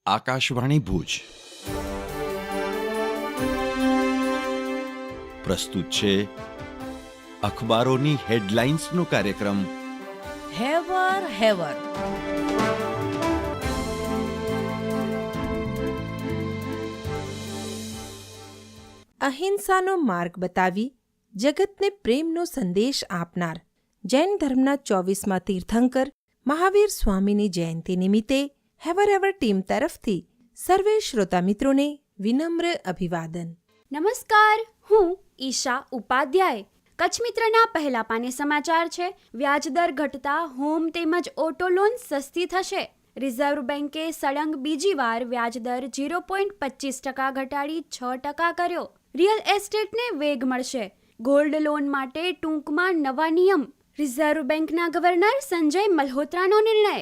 આકાશવાણી ભુજ પ્રસ્તુત છે અખબારોની હેડલાઇન્સનો કાર્યક્રમ હેવર હેવર. અહિંસાનો માર્ગ બતાવી જગતને પ્રેમનો સંદેશ આપનાર જૈન ધર્મના 24મા તીર્થંકર મહાવીર સ્વામીની જયંતિ નિમિત્તે હેવર હેવર ટીમ તરફથી સર્વે શ્રોતા મિત્રોને વિનમ્ર અભિવાદન. નમસ્કાર, હું ઈશા ઉપાધ્યાય. કચ્છ મિત્રના પહેલા પાને સમાચાર છે. વ્યાજદર ઘટતા હોમ તેમજ ઓટો લોન સસ્તી થશે. રિઝર્વ બેન્કે સળંગ બીજી વાર વ્યાજદર 0.25% ઘટાડી 6% કર્યો. રિયલ એસ્ટેટને વેગ મળશે. ગોલ્ડ લોન માટે ટૂંકમાં નવા નિયમ. રિઝર્વ બેન્કના ગવર્નર સંજય મલ્હોત્રાનો નિર્ણય.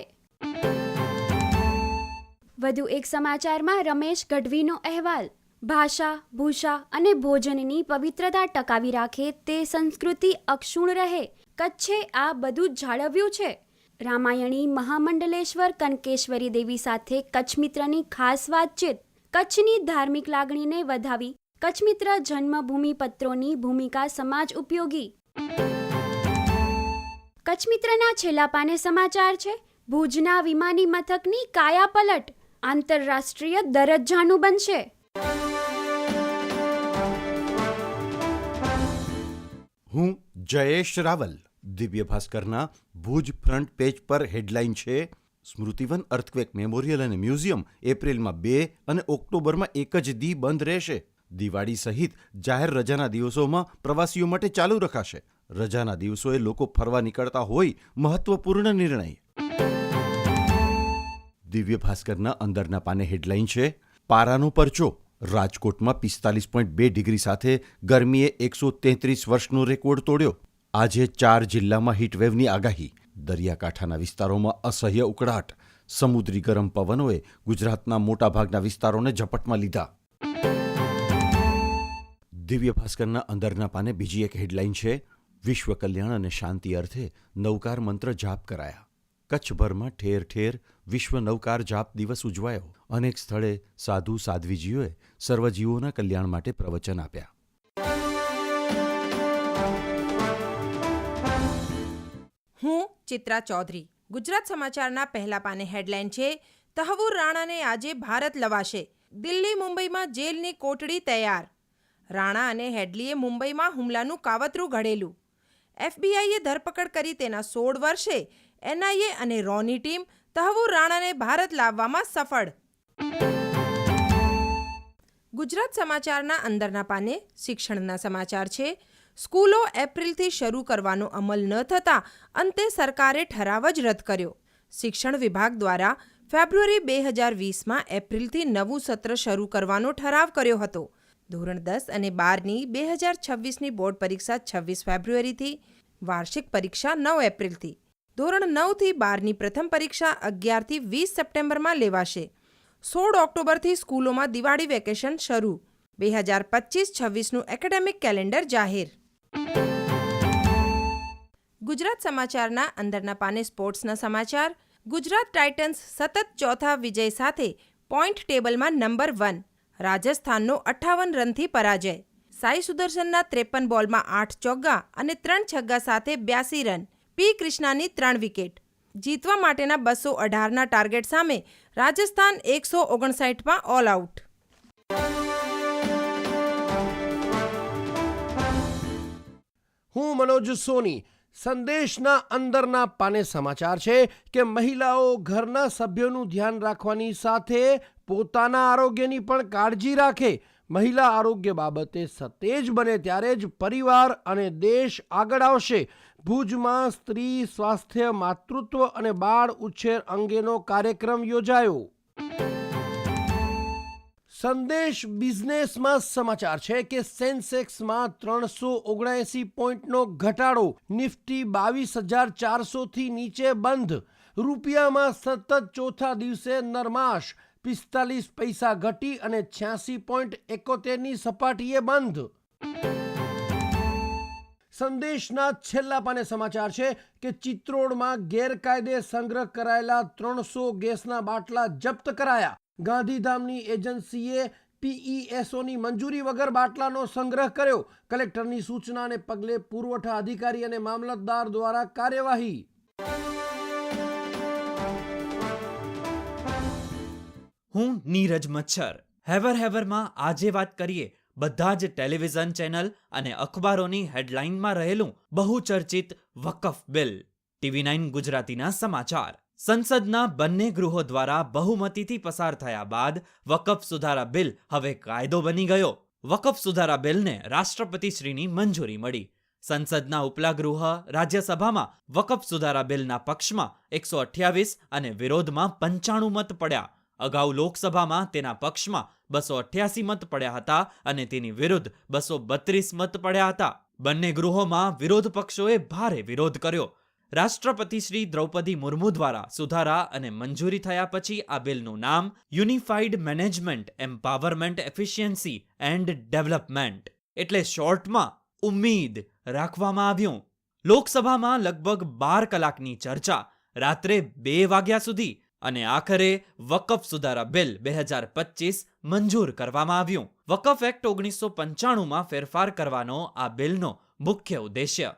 વધુ એક સમાચારમાં રમેશ ગઢવીનો અહેવાલ. ભાષા, ભૂષા અને ભોજનની પવિત્રતા ટકાવી રાખે તે સંસ્કૃતિ અક્ષુણ રહે. કચ્છે આ બધું જાળવ્યું છે. રામાયણી મહામંડલેશ્વર કનકેશ્વરી દેવી સાથે કચ્છ મિત્રની ખાસ વાતચીત. કચ્છની ધાર્મિક લાગણીને વધાવી કચ્છ મિત્ર જન્મભૂમિ પત્રોની ભૂમિકા સમાજ ઉપયોગી. કચ્છ મિત્રના છેલ્લા પાને સમાચાર છે. ભુજના વિમાની મથકની કાયાપલટ. આંતરરાષ્ટ્રીય દરજ્જાનું બનશે. હું જયેશ રાવલ. દિવ્ય ભાસ્કરના ભુજ ફ્રન્ટ પેજ પર હેડલાઇન છે: સ્મૃતિવન અર્થક્વેક મેમોરિયલ અને મ્યુઝિયમ એપ્રિલમાં 2 અને ઓક્ટોબરમાં 1 જ દી બંધ રહેશે. દિવાળી સહિત જાહેર રજાના દિવસોમાં પ્રવાસીઓ માટે ચાલુ રખાશે. રજાના દિવસોએ લોકો ફરવા નીકળતા હોય, મહત્વપૂર્ણ નિર્ણય. દિવ્ય ભાસ્કરના અંદરના પાને હેડલાઇન છે: પારાનો પરચો. રાજકોટમાં 45.2 ડિગ્રી સાથે ગરમીએ 133 વર્ષનો રેકોર્ડ તોડ્યો. આજે 4 જિલ્લામાં હીટવેવની આગાહી. દરિયાકાંઠાના વિસ્તારોમાં અસહ્ય ઉકળાટ. સમુદ્રી ગરમ પવનોએ ગુજરાતના મોટાભાગના વિસ્તારોને ઝપટમાં લીધા. દિવ્ય ભાસ્કરના અંદરના પાને બીજી એક હેડલાઇન છે: વિશ્વ કલ્યાણ અને શાંતિ અર્થે નવકાર મંત્ર જાપ કરાયા. કચ્છભરમાં ઠેર ઠેર વિશ્વ નવકાર જાપ દિવસ ઉજવાયો. અનેક સ્થળે સાધુ સાધ્વીજીઓએ સર્વજીવોના કલ્યાણ માટે પ્રવચન આપ્યા. હું ચિત્રા ચૌધરી. ગુજરાત સમાચારના પહેલા પાને હેડલાઇન છે: તહવુર રાણાને આજે ભારત લવાશે. દિલ્હી મુંબઈમાં જેલની કોટડી તૈયાર. રાણા અને હેડલીએ મુંબઈમાં હુમલાનું કાવતરું ઘડેલું. એફબીઆઈએ ધરપકડ કરી તેના 16 વર્ષે. એનઆઈએ અને રોની ટીમ તહવુર રાણાને ભારત લાવવામાં સફળ. ગુજરાત સમાચારના અંદરના પાને શિક્ષણના સમાચાર છે. સ્કૂલો એપ્રિલથી શરૂ કરવાનો અમલ ન થતાં અંતે સરકારે ઠરાવ જ રદ કર્યો. શિક્ષણ વિભાગ દ્વારા ફેબ્રુઆરી 2020માં એપ્રિલથી નવું સત્ર શરૂ કરવાનો ઠરાવ કર્યો હતો. ધોરણ 10 અને 12ની 2026ની બોર્ડ પરીક્ષા 26 ફેબ્રુઆરીથી, વાર્ષિક પરીક્ષા 9 એપ્રિલથી. ધોરણ 9થી 12ની પ્રથમ પરીક્ષા 11થી 20 સપ્ટેમ્બરમાં લેવાશે. 16 ઓક્ટોબરથી સ્કૂલોમાં દિવાળી વેકેશન શરૂ. 2025-26નું એકેડેમિક કેલેન્ડર જાહેર. ગુજરાત સમાચારના અંદરના પાને સ્પોર્ટ્સના સમાચાર. ગુજરાત ટાઇટન્સ સતત ચોથા વિજય સાથે પોઈન્ટ ટેબલમાં નંબર 1. રાજસ્થાનનો 58 રનથી પરાજય. સાઈ સુદર્શનના 53 બોલમાં 8 ચોગ્ગા અને 3 છગ્ગા સાથે 82 રન. પી કૃષ્ણાની 3 વિકેટ. જીતવા માટેના 218ના ટાર્ગેટ સામે રાજસ્થાન 159માં ઓલ આઉટ. હું મનોજ સોની. સંદેશના અંદરના પાને સમાચાર છે કે મહિલાઓ ઘરના સભ્યોનું ધ્યાન રાખવાની સાથે પોતાના આરોગ્યની પણ કાળજી રાખે. મહિલા આરોગ્ય બાબતે સતેજ બને ત્યારે જ પરિવાર અને દેશ આગળ આવશે. ભુજમાં સ્ત્રી સ્વાસ્થ્ય, માતૃત્વ અને બાળ ઉછેર અંગેનો કાર્યક્રમ યોજાયો. સંદેશ બિઝનેસમાં સમાચાર છે કે સેન્સેક્સમાં 379 પોઈન્ટનો ઘટાડો. નિફ્ટી 22,400થી નીચે બંધ. રૂપિયામાં સતત ચોથા દિવસે નરમાશ. 45 પૈસા ઘટી અને 86.71ની સપાટીએ બંધ. સંદેશના છેલ્લા પાને સમાચાર છે કે ચિત્રોડમાં ગેરકાયદે સંગ્રહ કરાયેલા 300 ગેસના બાટલા જપ્ત કરાયા. ગાંધીધામની એજન્સીએ PESOની મંજૂરી વગર બાટલાનો સંગ્રહ કર્યો. કલેક્ટરની સૂચનાને પગલે પુરવઠા અધિકારી અને મામલતદાર દ્વારા કાર્યવાહી. હું નીરજ મચ્છર. હેવરમાં આજે વાત કરીએ બધા જ ટેલિવિઝન ચેનલ અને અખબારોની હેડલાઇનમાં રહેલું બહુચર્ચિત વકફ બિલ. TV9 ગુજરાતીના સમાચાર. સંસદના બંને ગૃહો દ્વારા બહુમતીથી પસાર થયા બાદ વકફ સુધારા બિલ હવે કાયદો બની ગયો. વકફ સુધારા બિલને રાષ્ટ્રપતિશ્રીની મંજૂરી મળી. સંસદના ઉપલા ગૃહ રાજ્યસભામાં વકફ સુધારા બિલના પક્ષમાં 128 અને વિરોધમાં 95 મત પડ્યા. અગાઉ લોકસભામાં તેના પક્ષમાં 288 મત પડ્યા હતા અને તેની વિરુદ્ધ 232 મત પડ્યા હતા. બંને ગૃહોમાં વિરોધ પક્ષોએ ભારે વિરોધ કર્યો. રાષ્ટ્રપતિ શ્રી દ્રૌપદી મુર્મુ દ્વારા સુધારા અને મંજૂરી થયા પછી આ બિલનું નામ unified management empowerment efficiency and development એટલે શોર્ટમાં ઉમ્મીદ રાખવામાં આવ્યું. લોકસભામાં લગભગ 12 કલાકની ચર્ચા, રાત્રે 2 વાગ્યા સુધી અને આખરે વકફ સુધારા બિલ 2025 મંજૂર કરવામાં આવ્યું. વકફ એક્ટ 1995માં ફેરફાર કરવાનો આ બિલનો મુખ્ય ઉદ્દેશ્ય.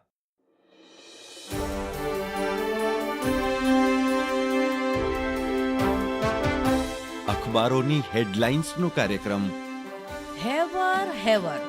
અખબારોની હેડલાઇન્સનો કાર્યક્રમ હેવર.